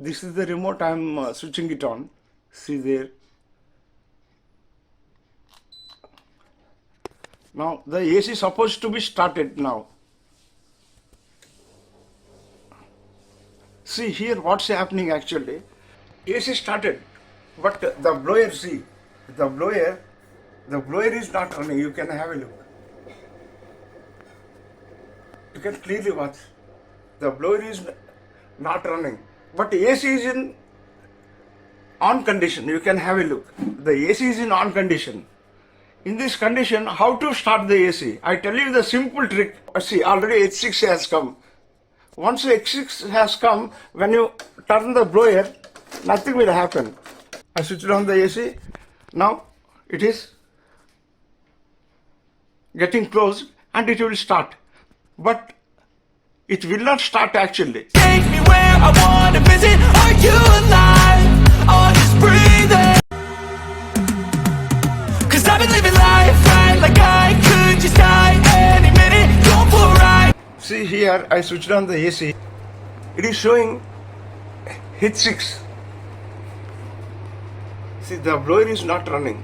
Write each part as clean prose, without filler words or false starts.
This is the remote. I am switching it on. See there. Now the AC is supposed to be started now. See here what's happening actually. AC started, but the blower, see, the blower is not running. You can have a look. You can clearly watch. The blower is not running, but AC is in on condition. You can have a look. The AC is in on condition. In this condition, how to start the AC? I tell you the simple trick. See, already H6 has come. Once H6 has come, when you turn the blower, nothing will happen. I switched on the AC. Now it is getting closed and it will start. But it will not start actually. Take me where I wanna visit. Are you alive? Or just breathing? Cause I've been living life right like I could just die any minute. Going for a ride. See here, I switched on the AC. It is showing H6. See, the blower is not running.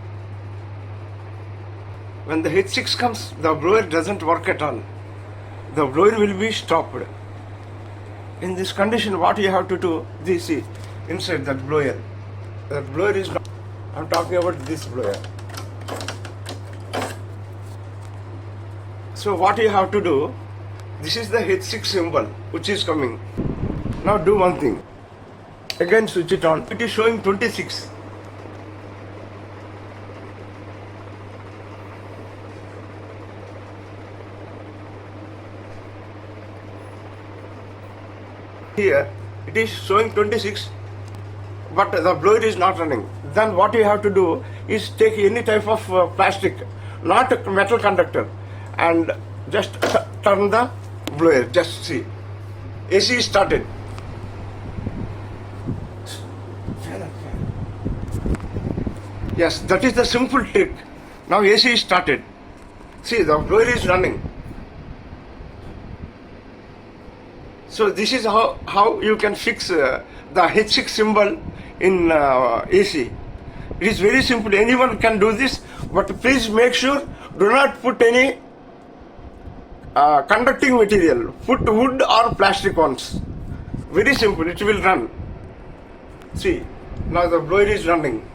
When the H6 comes, the blower doesn't work at all. The blower will be stopped. In this condition, what you have to do, this see, inside that blower. That blower is not, I'm talking about this blower. So what you have to do, this is the H6 symbol which is coming. Now do one thing. Again switch it on. It is showing 26. Here it is showing 26, but the blower is not running. Then what you have to do is take any type of plastic, not a metal conductor, and just turn the blower. Just see, AC is started. Yes, that is the simple trick. Now AC is started. See, the blower is running. So this is how you can fix the H6 symbol in AC. It is very simple. Anyone can do this, but please make sure do not put any conducting material. Put wood or plastic ones. Very simple. It will run. See, now the blower is running.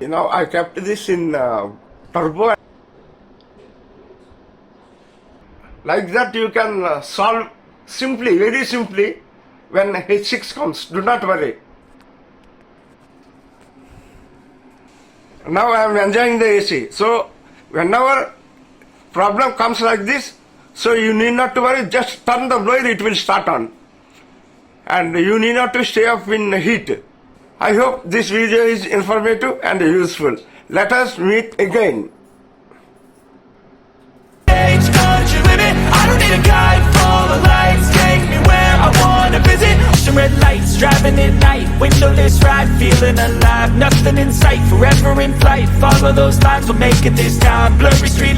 Now I kept this in turbo. Like that you can solve simply, very simply, when H6 comes. Do not worry. Now I am enjoying the AC. So whenever problem comes like this, so you need not to worry, just turn the blower, it will start on. And you need not to stay up in heat. I hope this video is informative and useful. Let us meet again. I don't need a guide full of lights. Take me where I wanna visit. Ocean red lights, driving at night. Windowless ride, feeling alive. Nothing in sight, forever in flight. Follow those lines, we'll make it this time. Blurry street